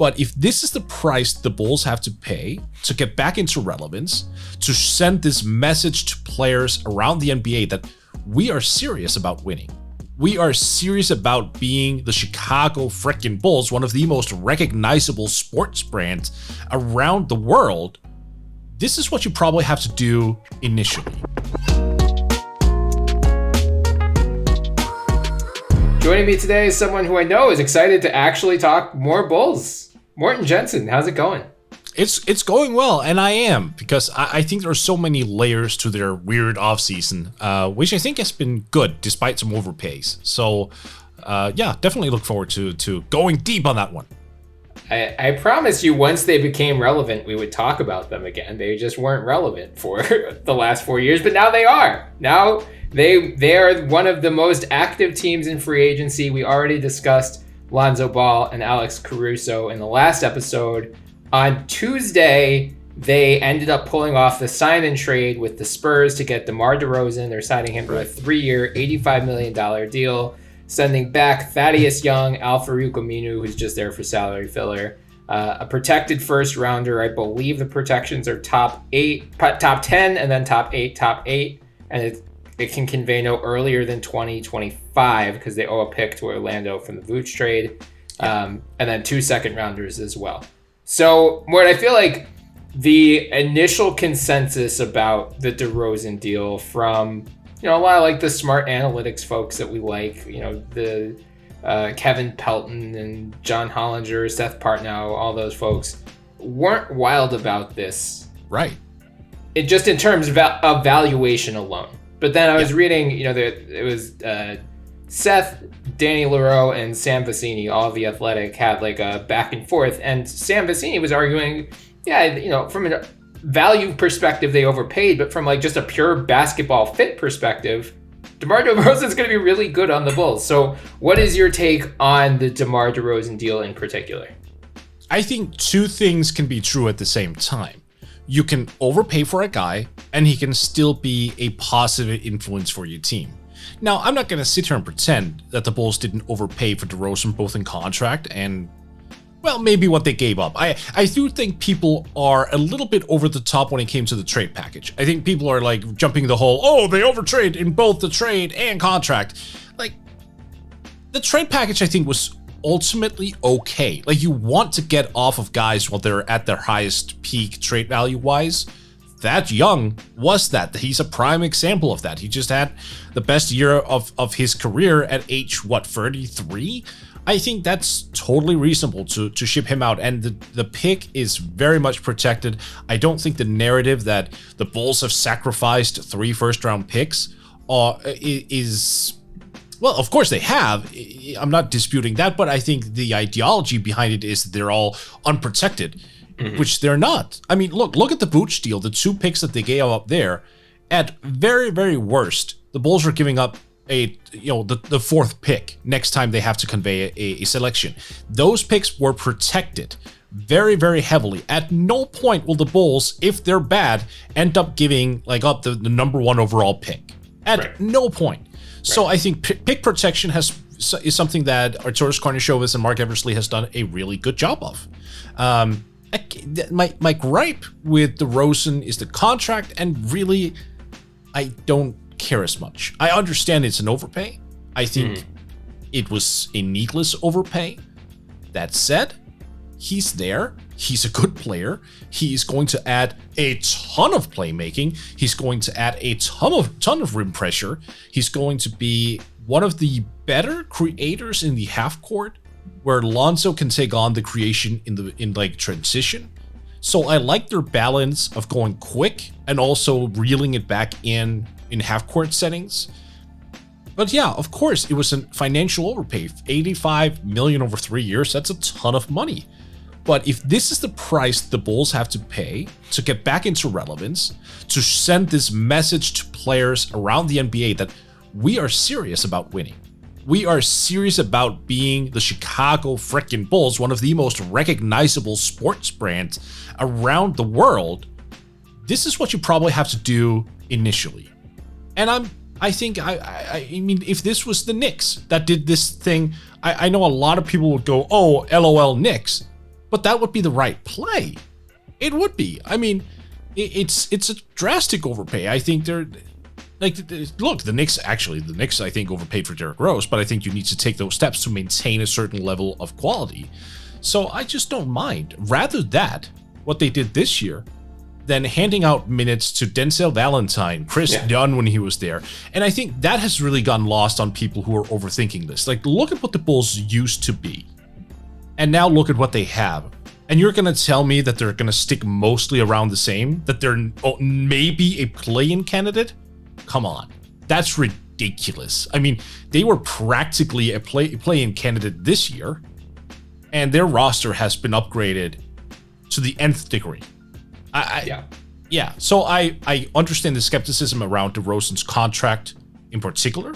But if this is the price the Bulls have to pay to get back into relevance, to send this message to players around the NBA that we are serious about winning, we are serious about being the Chicago frickin' Bulls, one of the most recognizable sports brands around the world, this is what you probably have to do initially. Joining me today is someone who I know is excited to actually talk more Bulls. Morten Jensen, how's it going? It's going well, and I am, because I think there are so many layers to their weird offseason, which I think has been good, despite some overpays. So, yeah, definitely look forward to going deep on that one. I promise you, once they became relevant, we would talk about them again. They just weren't relevant for the last 4 years, but now they are. Now they are one of the most active teams in free agency. We already discussed Lonzo Ball and Alex Caruso in the last episode. On Tuesday, they ended up pulling off the sign-and trade with the Spurs to get Demar DeRozan. They're signing him to a 3-year, $85 million deal, sending back Thaddeus Young, Al-Farouq Aminu, who's just there for salary filler, a protected first-rounder. I believe the protections are top 10, and then top 8, and it can convey no earlier than 2025 because they owe a pick to Orlando from the Vooch trade, and then 2 second-rounders as well. So, Mort, I feel like the initial consensus about the DeRozan deal from, a lot of like the smart analytics folks that we like, the Kevin Pelton and John Hollinger, Seth Partnow, all those folks weren't wild about this. Right. It just in terms of valuation alone. But then I was reading, it was Seth, Danny Leroux, and Sam Vecini, all of The Athletic, had like a back and forth. And Sam Vecini was arguing, from a value perspective, they overpaid. But from like just a pure basketball fit perspective, DeMar DeRozan is going to be really good on the Bulls. So what is your take on the DeMar DeRozan deal in particular? I think two things can be true at the same time. You can overpay for a guy, and he can still be a positive influence for your team. Now, I'm not going to sit here and pretend that the Bulls didn't overpay for DeRozan both in contract and, well, maybe what they gave up. I do think people are a little bit over the top when it came to the trade package. I think people are like jumping the whole, they overtrade in both the trade and contract. Like, the trade package, I think, was ultimately okay. Like, you want to get off of guys while they're at their highest peak trade value wise. That Young was that. He's a prime example of that. He just had the best year of his career at age 33. I think that's totally reasonable to ship him out, and the pick is very much protected. I don't think the narrative that the Bulls have sacrificed 3 first-round picks is, well, of course they have. I'm not disputing that, but I think the ideology behind it is they're all unprotected, which they're not. I mean, look at the Vooch deal, the 2 picks that they gave up there. At very, very worst, the Bulls are giving up the 4th pick next time they have to convey a selection. Those picks were protected very, very heavily. At no point will the Bulls, if they're bad, end up giving up the number 1 overall pick. At no point. So I think pick protection is something that Arturas Karnisovas and Mark Eversley has done a really good job of. My gripe with DeRozan is the contract, and really, I don't care as much. I understand it's an overpay. I think it was a needless overpay. That said, he's there. He's a good player. He's going to add a ton of playmaking. He's going to add a ton of rim pressure. He's going to be one of the better creators in the half court, where Lonzo can take on the creation in transition. So I like their balance of going quick and also reeling it back in half court settings. But yeah, of course, it was a financial overpay. $85 million over 3 years, that's a ton of money. But if this is the price the Bulls have to pay to get back into relevance, to send this message to players around the NBA that we are serious about winning, we are serious about being the Chicago frickin' Bulls, one of the most recognizable sports brands around the world, this is what you probably have to do initially. And I think, if this was the Knicks that did this thing, I know a lot of people would go, oh, LOL Knicks. but that would be the right play. It would be. I mean, it's a drastic overpay. I think they're like, look, the Knicks I think overpaid for Derrick Rose, but I think you need to take those steps to maintain a certain level of quality. So I just don't mind. Rather that, what they did this year, than handing out minutes to Denzel Valentine, Chris Dunn when he was there. And I think that has really gotten lost on people who are overthinking this. Like, look at what the Bulls used to be. And now look at what they have. And you're going to tell me that they're going to stick mostly around the same? That they're maybe a play-in candidate? Come on. That's ridiculous. I mean, they were practically a play-in candidate this year. And their roster has been upgraded to the nth degree. So I understand the skepticism around DeRozan's contract in particular,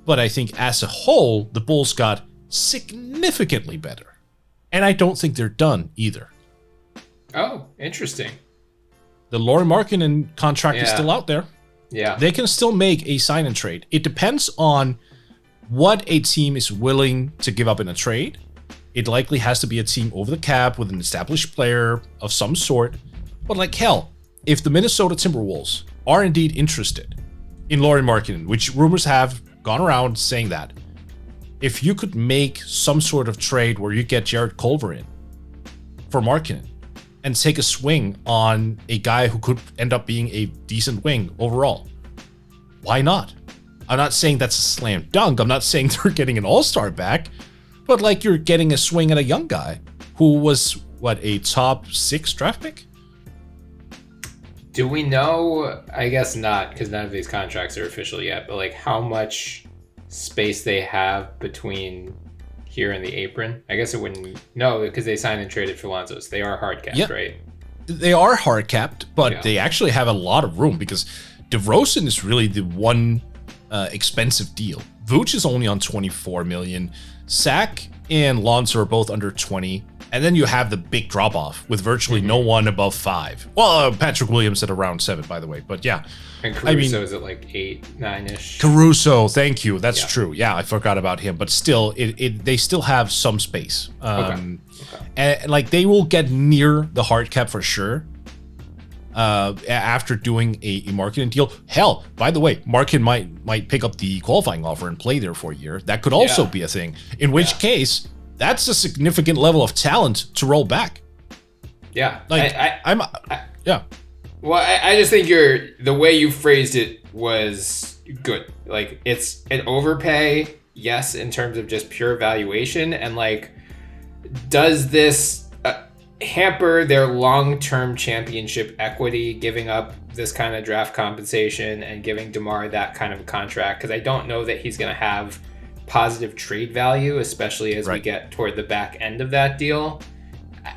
but I think as a whole, the Bulls got significantly better. And I don't think they're done either. Oh, interesting. The Lauri Markkanen contract is still out there. Yeah. They can still make a sign and trade. It depends on what a team is willing to give up in a trade. It likely has to be a team over the cap with an established player of some sort. But like hell, if the Minnesota Timberwolves are indeed interested in Lauri Markkanen, which rumors have gone around saying that, if you could make some sort of trade where you get Jared Culver in for Markkanen and take a swing on a guy who could end up being a decent wing overall, why not? I'm not saying that's a slam dunk. I'm not saying they're getting an all-star back, but like you're getting a swing at a young guy who was, a top 6 draft pick? Do we know, I guess not, because none of these contracts are official yet, but like how much space they have between here and the apron? I guess it wouldn't, no, because they signed and traded for Lonzo, so they are hard capped, right? They are hard capped, but they actually have a lot of room because DeRozan is really the one expensive deal. Vooch is only on 24 million. Zach and Lonzo are both under 20. And then you have the big drop off with virtually no one above 5. Well, Patrick Williams at around 7, by the way. But yeah. And Caruso is at like 8, 9-ish. Caruso, thank you. That's true. Yeah, I forgot about him. But still, they still have some space. And like they will get near the hard cap for sure. After doing a marketing deal. Hell, by the way, Markin might pick up the qualifying offer and play there for a year. That could also be a thing. In which case, that's a significant level of talent to roll back. Yeah. Like Well, I just think the way you phrased it was good. Like it's an overpay, yes, in terms of just pure valuation, and like, does this hamper their long-term championship equity, giving up this kind of draft compensation and giving DeMar that kind of a contract? Because I don't know that he's going to have positive trade value, especially as we get toward the back end of that deal.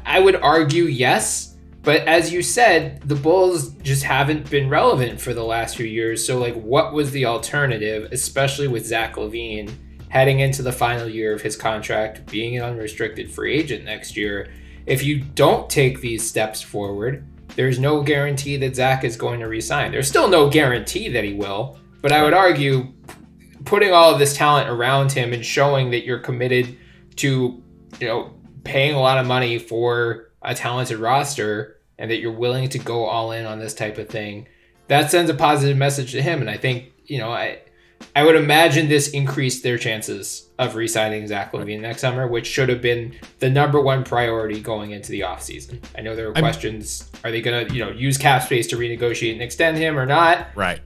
I would argue yes, but as you said, the Bulls just haven't been relevant for the last few years. So like, what was the alternative, especially with Zach LaVine heading into the final year of his contract, being an unrestricted free agent next year? If you don't take these steps forward, there's no guarantee that Zach is going to re-sign. There's still no guarantee that he will, but I would argue putting all of this talent around him and showing that you're committed to, paying a lot of money for a talented roster and that you're willing to go all in on this type of thing, that sends a positive message to him. And I think, I would imagine this increased their chances of re-signing Zach LaVine next summer, which should have been the number one priority going into the offseason. I know there were questions, are they going to, use cap space to renegotiate and extend him or not? Right.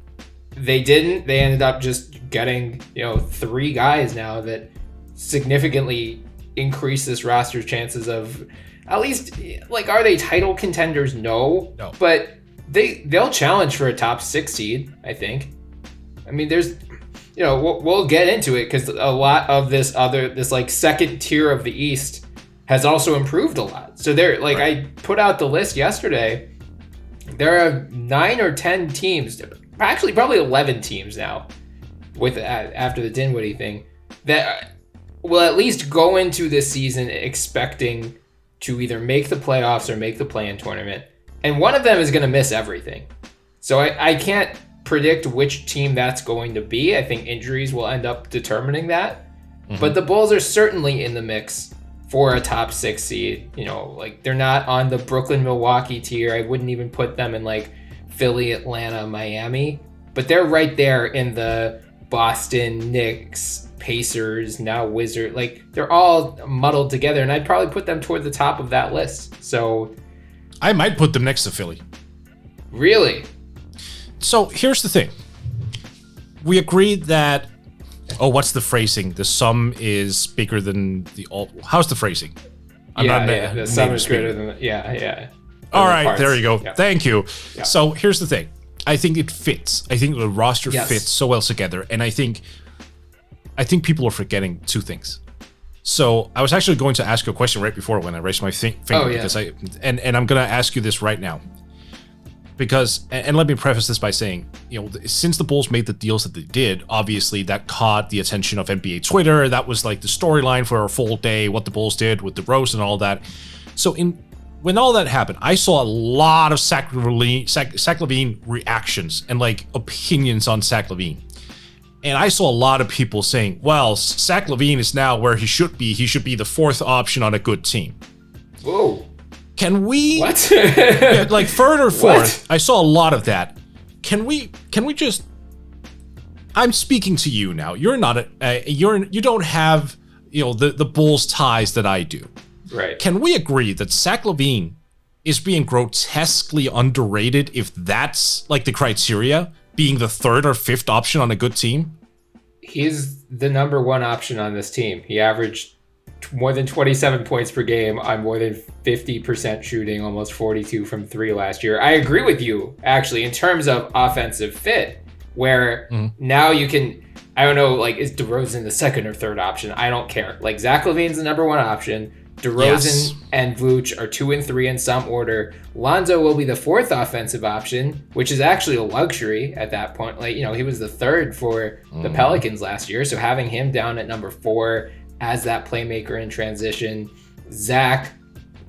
They didn't. They ended up just getting, 3 guys now that significantly increase this roster's chances of at least, like, are they title contenders? No. But they'll challenge for a top 6 seed, I think. I mean, there's, we'll get into it because a lot of this like second tier of the East has also improved a lot. So they're like, I put out the list yesterday. There are 9 or 10 teams, actually probably 11 teams now, with after the Dinwiddie thing, that will at least go into this season expecting to either make the playoffs or make the play-in tournament, and one of them is going to miss everything. So I can't predict which team that's going to be. I think injuries will end up determining that. But the Bulls are certainly in the mix for a top 6 seed. You know, like they're not on the Brooklyn, Milwaukee tier. I wouldn't even put them in like Philly, Atlanta, Miami, but they're right there in the Boston, Knicks, Pacers, now Wizard. Like they're all muddled together, and I'd probably put them toward the top of that list. So I might put them next to Philly. Really? So here's the thing. We agreed that, what's the phrasing? The sum is bigger than the all. How's the phrasing? The sum is greater than all right, parts. There you go. Yeah. Thank you. Yeah. So here's the thing. I think it fits. I think the roster Yes. fits so well together, and I think people are forgetting two things. So I was actually going to ask you a question right before when I raised my finger because and I'm going to ask you this right now. Because, and let me preface this by saying, you know, since the Bulls made the deals that they did, obviously that caught the attention of NBA Twitter. That was like the storyline for a full day, what the Bulls did with DeRozan and all that. So when all that happened, I saw a lot of Zach LaVine reactions and like opinions on Zach LaVine. And I saw a lot of people saying, well, Zach LaVine is now where he should be. He should be the fourth option on a good team. Whoa. Can we, what? like further forth, What? I saw a lot of that. Can we just, I'm speaking to you now. You're not, you don't have, you know, the Bulls ties that I do. Right. Can we agree that Zach LaVine is being grotesquely underrated if that's like the criteria, being the third or fifth option on a good team? He's the number one option on this team. He averaged more than 27 points per game on more than 50% shooting, almost 42 from 3 last year. I agree with you, actually, in terms of offensive fit, where now you can, I don't know, like, is DeRozan the second or third option? I don't care. Like, Zach LaVine's the number one option. DeRozan and Vooch are 2 and 3 in some order. Lonzo will be the fourth offensive option, which is actually a luxury at that point. Like, you know, he was the third for the Pelicans last year, so having him down at number 4 as that playmaker in transition. Zach,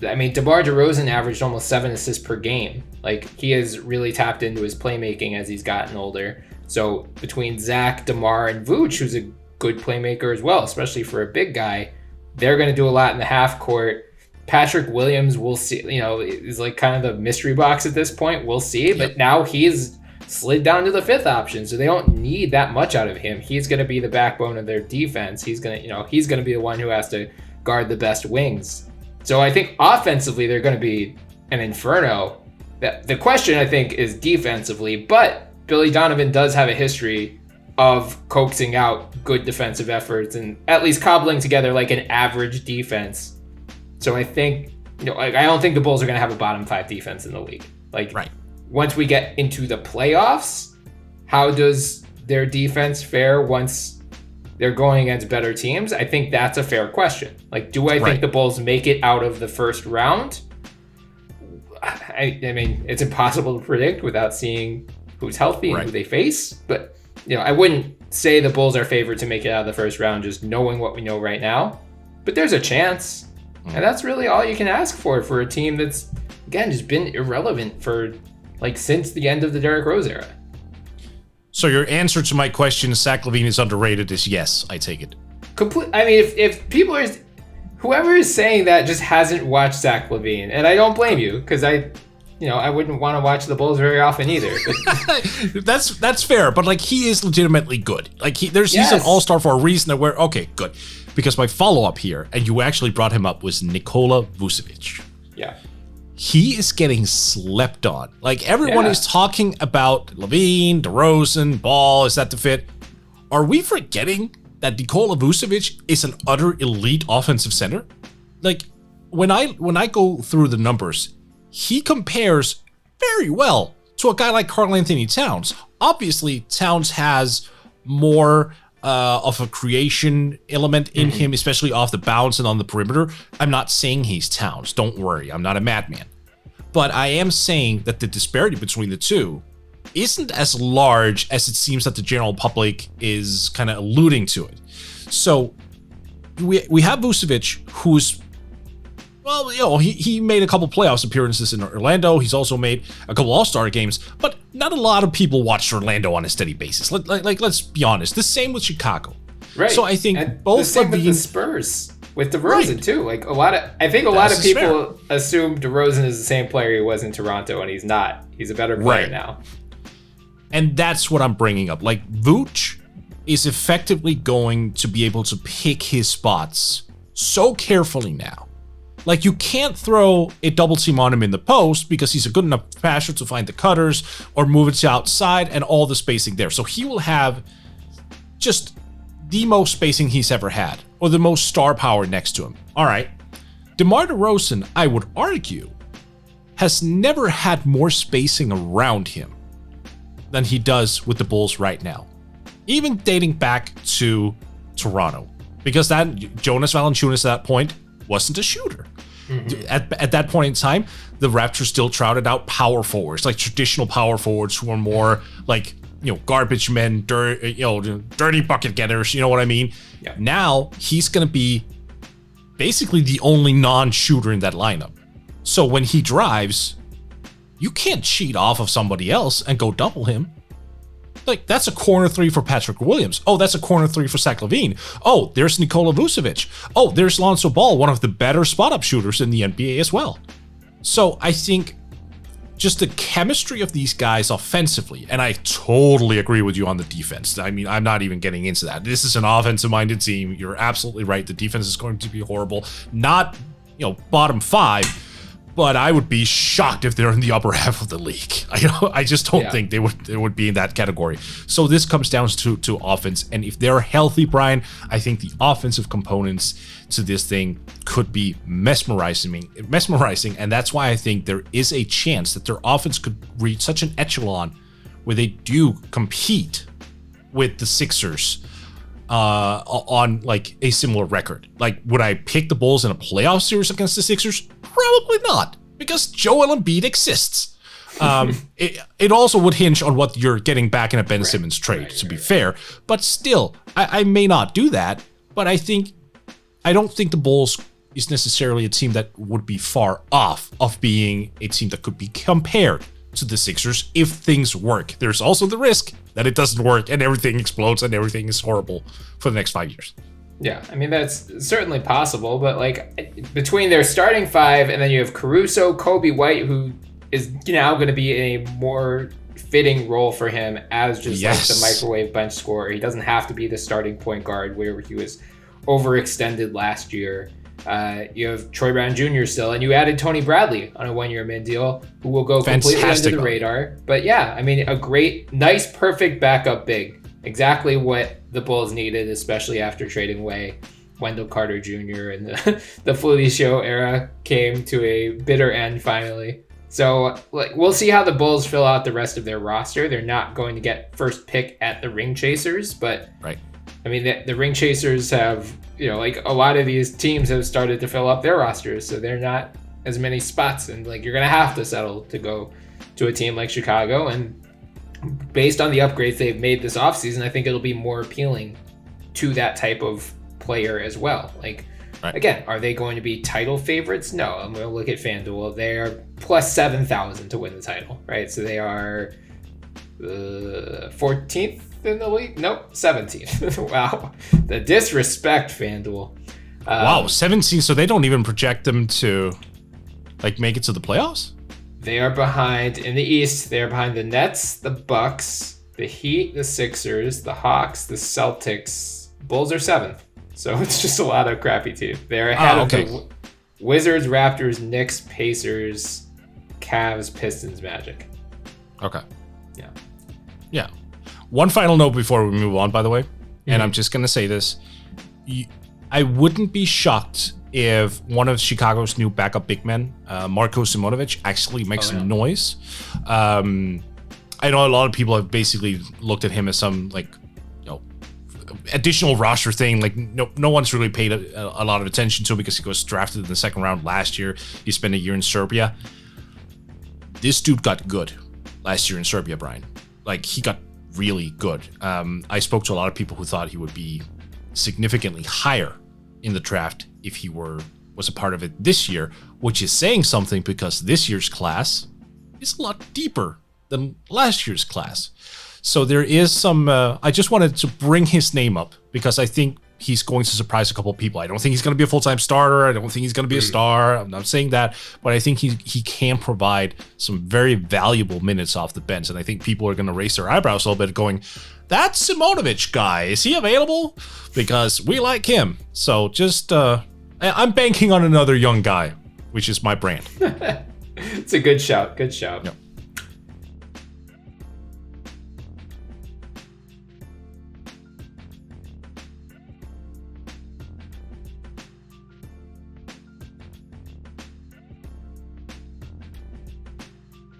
I mean, DeMar DeRozan averaged almost 7 assists per game. Like, he has really tapped into his playmaking as he's gotten older. So between Zach, DeMar, and Vooch, who's a good playmaker as well, especially for a big guy, they're going to do a lot in the half court. Patrick Williams, we'll see, you know, is like kind of the mystery box at this point. We'll see, but now he's slid down to the fifth option, so they don't need that much out of him. He's going to be the backbone of their defense. He's going to, you know, he's going to be the one who has to guard the best wings. So I think offensively they're going to be an inferno. The question, I think, is defensively, but Billy Donovan does have a history of coaxing out good defensive efforts and at least cobbling together like an average defense. So I think, you know, like, I don't think the Bulls are going to have a bottom 5 defense in the league. Like, right. Once we get into the playoffs, how does their defense fare once they're going against better teams? I think that's a fair question. Like, do I think the Bulls make it out of the first round? I mean, it's impossible to predict without seeing who's healthy and who they face. But, you know, I wouldn't say the Bulls are favored to make it out of the first round just knowing what we know right now. But there's a chance. And that's really all you can ask for a team that's, again, just been irrelevant for, like, since the end of the Derrick Rose era. So your answer to my question, Zach LaVine is underrated, is yes, I take it. I mean, if people are, whoever is saying that just hasn't watched Zach LaVine, and I don't blame you, because I wouldn't want to watch the Bulls very often either. But that's fair, but like, he is legitimately good. Like, he's an all-star for a reason. That okay, good. Because my follow-up here, and you actually brought him up, was Nikola Vucevic. Yeah. He is getting slept on. Like, everyone is talking about LaVine, DeRozan, Ball, is that the fit? Are we forgetting that Nikola Vucevic is an utter elite offensive center? Like, when I go through the numbers, he compares very well to a guy like Karl-Anthony Towns. Obviously, Towns has more of a creation element in him, especially off the bounce and on the perimeter. I'm not saying he's Towns. Don't worry. I'm not a madman. But I am saying that the disparity between the two isn't as large as it seems that the general public is kind of alluding to it. So we have Vucevic, who's, well, you know, he made a couple playoffs appearances in Orlando. He's also made a couple All-Star games, but not a lot of people watch Orlando on a steady basis. Let's be honest. The same with Chicago. Right. So I think and both the same of with the Spurs with DeRozan too. Like I think a lot of people assume DeRozan is the same player he was in Toronto, and he's not. He's a better player now. And that's what I'm bringing up. Like, Vooch is effectively going to be able to pick his spots so carefully now. Like, you can't throw a double team on him in the post because he's a good enough passer to find the cutters or move it to outside and all the spacing there. So he will have just the most spacing he's ever had, or the most star power next to him. All right. DeMar DeRozan, I would argue, has never had more spacing around him than he does with the Bulls right now. Even dating back to Toronto. Because that Jonas Valanciunas at that point wasn't a shooter. Mm-hmm. At that point in time, the Raptors still trotted out power forwards, like traditional power forwards who were more like, garbage men, dirty bucket getters, you know what I mean? Yeah. Now he's going to be basically the only non-shooter in that lineup. So when he drives, you can't cheat off of somebody else and go double him. Like, that's a corner three for Patrick Williams. Oh, that's a corner three for Zach LaVine. Oh, there's Nikola Vucevic. Oh, there's Lonzo Ball, one of the better spot-up shooters in the NBA as well. So I think just the chemistry of these guys offensively, and I totally agree with you on the defense. I mean, I'm not even getting into that. This is an offensive-minded team. You're absolutely right. The defense is going to be horrible. Not, bottom 5, but I would be shocked if they're in the upper half of the league. I just don't think they would be in that category. So this comes down to offense, and if they're healthy, Bryan, I think the offensive components to this thing could be mesmerizing, and that's why I think there is a chance that their offense could reach such an echelon where they do compete with the Sixers on like a similar record. Like, would I pick the Bulls in a playoff series against the Sixers? Probably not, because Joel Embiid exists. It also would hinge on what you're getting back in a Ben Simmons trade, to be fair. But still, I may not do that. But I don't think the Bulls is necessarily a team that would be far off of being a team that could be compared to the Sixers if things work. There's also the risk that it doesn't work and everything explodes and everything is horrible for the next 5 years. Yeah, I mean, that's certainly possible, but like between their starting 5 and then you have Caruso, Kobe White, who is now going to be in a more fitting role for him as just like the microwave bench scorer. He doesn't have to be the starting point guard where he was overextended last year. You have Troy Brown Jr. still, and you added Tony Bradley on a 1-year mid deal, who will go completely under the radar. But yeah, I mean, a great, nice, perfect backup big. Exactly what the Bulls needed, especially after trading away Wendell Carter Jr. and the Flutie Show era came to a bitter end finally. So like, we'll see how the Bulls fill out the rest of their roster. They're not going to get first pick at the Ring Chasers, but I mean, the Ring Chasers have, like a lot of these teams have started to fill up their rosters, so they're not as many spots, and like you're going to have to settle to go to a team like Chicago. And based on the upgrades they've made this offseason, I think it'll be more appealing to that type of player as well. Like, again, are they going to be title favorites? No, I'm going to look at FanDuel. They are plus 7,000 to win the title, right? So they are 14th in the league? Nope, 17th. Wow. The disrespect, FanDuel. Wow, 17, so they don't even project them to like make it to the playoffs? They are behind in the East. They are behind the Nets, the Bucks, the Heat, the Sixers, the Hawks, the Celtics. Bulls are 7th. So it's just a lot of crappy teams. They're ahead of the Wizards, Raptors, Knicks, Pacers, Cavs, Pistons, Magic. Okay. Yeah. One final note before we move on, by the way, and I'm just going to say this. I wouldn't be shocked if one of Chicago's new backup big men, Marko Simonovic, actually makes some noise. I know a lot of people have basically looked at him as some additional roster thing. Like no one's really paid a lot of attention to him because he was drafted in the second round last year. He spent a year in Serbia. This dude got good last year in Serbia, Bryan. Like, he got really good. I spoke to a lot of people who thought he would be significantly higher in the draft if he was a part of it this year, which is saying something because this year's class is a lot deeper than last year's class. So there is some, I just wanted to bring his name up because I think he's going to surprise a couple of people. I don't think he's going to be a full-time starter. I don't think he's going to be a star. I'm not saying that, but I think he can provide some very valuable minutes off the bench. And I think people are going to raise their eyebrows a little bit going, that Simonovic guy, is he available? Because we like him. So just, I'm banking on another young guy, which is my brand. It's a good shout. Good shout. Yep.